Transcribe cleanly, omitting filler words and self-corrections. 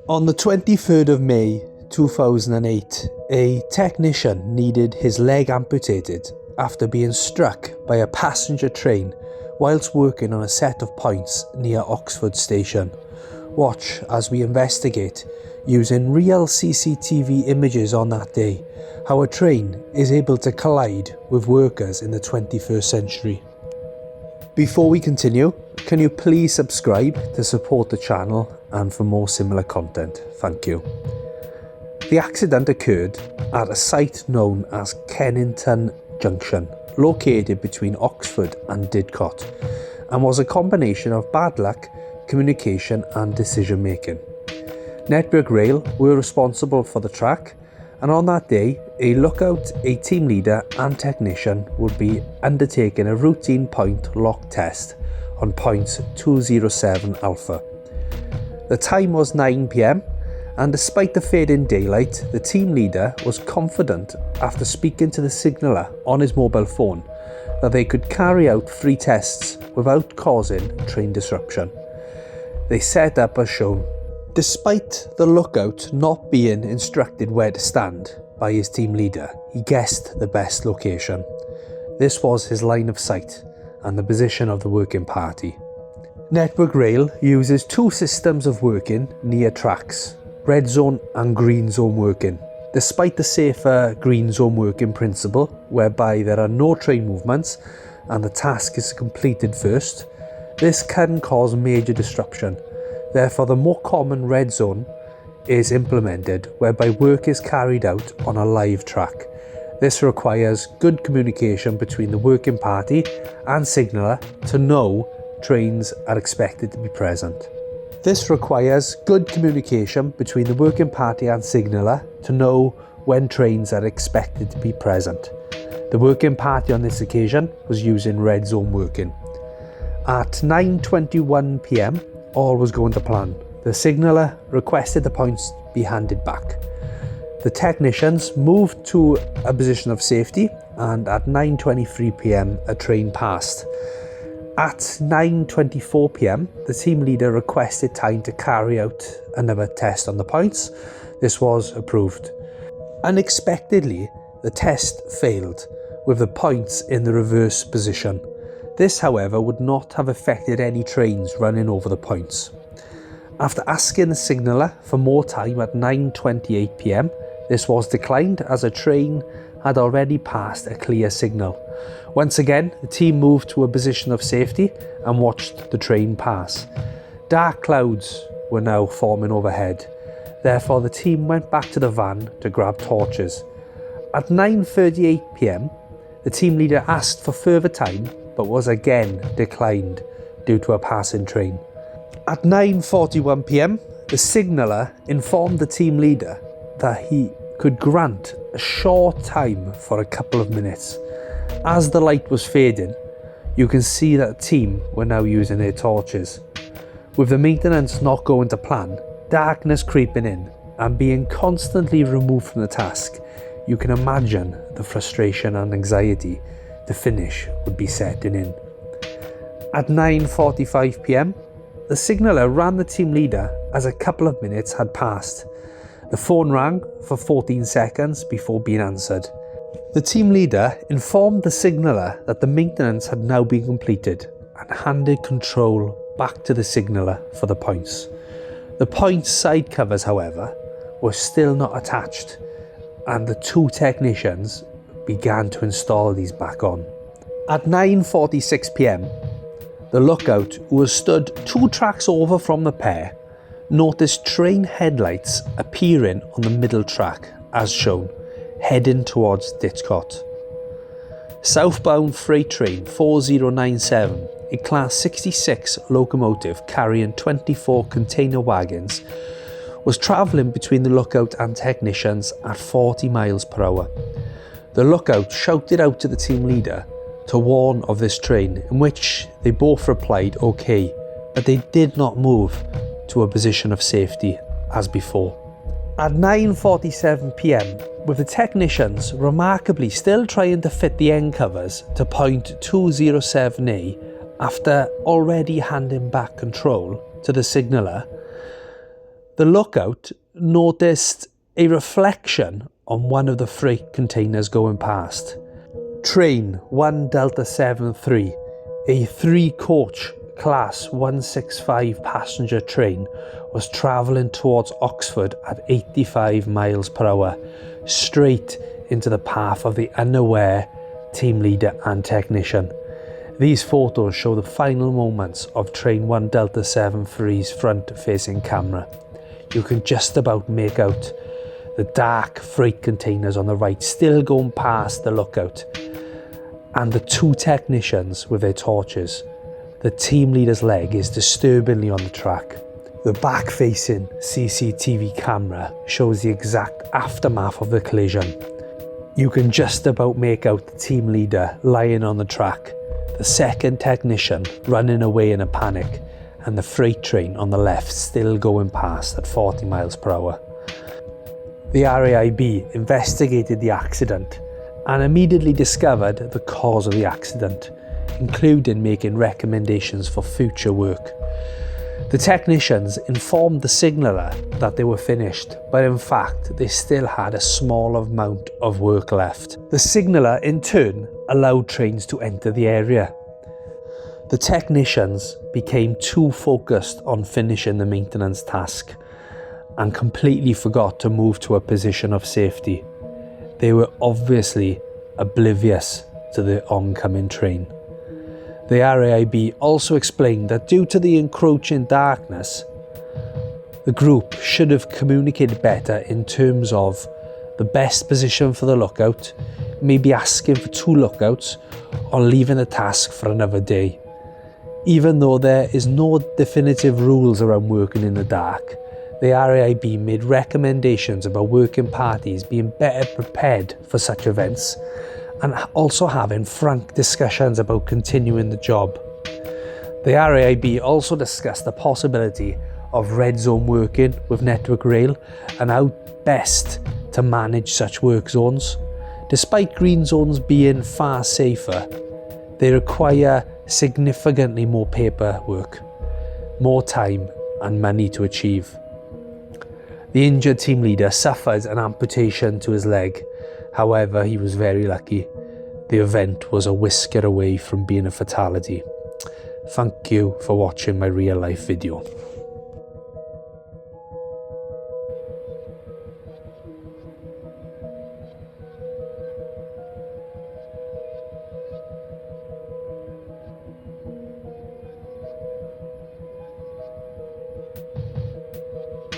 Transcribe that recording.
On the 23rd of May 2008, a technician needed his leg amputated after being struck by a passenger train whilst working on a set of points near Oxford Station. Watch as we investigate, using real CCTV images on that day, how a train is able to collide with workers in the 21st century. Before we continue, can you please subscribe to support the channel and for more similar content? Thank you. The accident occurred at a site known as Kennington Junction, located between Oxford and Didcot, and was a combination of bad luck, communication and decision making. Network Rail were responsible for the track, and on that day, a lookout, a team leader and technician would be undertaking a routine point lock test on point 207 Alpha. The time was 9 PM, and despite the fading daylight, the team leader was confident after speaking to the signaller on his mobile phone that they could carry out 3 tests without causing train disruption. They set up as shown. Despite the lookout not being instructed where to stand by his team leader, he guessed the best location. This was his line of sight and the position of the working party. Network Rail uses 2 systems of working near tracks, red zone and green zone working. Despite the safer green zone working principle, whereby there are no train movements and the task is completed first, this can cause major disruption. Therefore, the more common red zone is implemented, whereby work is carried out on a live track. This requires good communication between the working party and signaller to know trains are expected to be present. This requires good communication between the working party and signaller to know when trains are expected to be present. The working party on this occasion was using red zone working. At 9:21 PM, all was going to plan. The signaller requested the points be handed back. The technicians moved to a position of safety, and at 9:23 PM a train passed. At 9:24 PM, the team leader requested time to carry out another test on the points. This was approved. Unexpectedly, the test failed, with the points in the reverse position. This, however, would not have affected any trains running over the points. After asking the signaller for more time at 9:28 PM, this was declined as a train had already passed a clear signal. Once again, the team moved to a position of safety and watched the train pass. Dark clouds were now forming overhead. Therefore, the team went back to the van to grab torches. At 9:38 PM, the team leader asked for further time, but was again declined due to a passing train. At 9:41 PM, the signaller informed the team leader that he could grant a short time for a couple of minutes. As the light was fading, you can see that the team were now using their torches. With the maintenance not going to plan, darkness creeping in, and being constantly removed from the task, you can imagine the frustration and anxiety to finish would be setting in. At 9:45 PM, the signaller ran the team leader as a couple of minutes had passed. The phone rang for 14 seconds before being answered. The team leader informed the signaller that the maintenance had now been completed and handed control back to the signaller for the points. The points side covers, however, were still not attached, and the 2 technicians began to install these back on. At 9:46 PM, the lookout, who was stood 2 tracks over from the pair, noticed train headlights appearing on the middle track, as shown, heading towards Didcot. Southbound freight train 4097, a Class 66 locomotive carrying 24 container wagons, was travelling between the lookout and technicians at 40 miles per hour. The lookout shouted out to the team leader to warn of this train, in which they both replied okay, but they did not move to a position of safety as before. At 9:47 PM, with the technicians remarkably still trying to fit the end covers to point 207A after already handing back control to the signaller, The lookout noticed a reflection on one of the freight containers going past. Train 1 Delta 73, a 3-coach Class 165 passenger train, was travelling towards Oxford at 85 miles per hour, straight into the path of the unaware team leader and technician. These photos show the final moments of Train 1 Delta 73's front-facing camera. You can just about make out the dark freight containers on the right still going past the lookout, and the 2 technicians with their torches. The team leader's leg is disturbingly on the track. The back-facing CCTV camera shows the exact aftermath of the collision. You can just about make out the team leader lying on the track, the second technician running away in a panic, and the freight train on the left still going past at 40 miles per hour. The RAIB investigated the accident and immediately discovered the cause of the accident, including making recommendations for future work. The technicians informed the signaller that they were finished, but in fact they still had a small amount of work left. The signaller in turn allowed trains to enter the area. The technicians became too focused on finishing the maintenance task and completely forgot to move to a position of safety. They were obviously oblivious to the oncoming train. The RAIB also explained that due to the encroaching darkness, the group should have communicated better in terms of the best position for the lookout, maybe asking for 2 lookouts, or leaving the task for another day. Even though there is no definitive rules around working in the dark, the RAIB made recommendations about working parties being better prepared for such events, and also having frank discussions about continuing the job. The RAIB also discussed the possibility of red zone working with Network Rail and how best to manage such work zones. Despite green zones being far safer, they require significantly more paperwork, more time and money to achieve. The injured team leader suffered an amputation to his leg. However, he was very lucky. The event was a whisker away from being a fatality. Thank you for watching my real life video.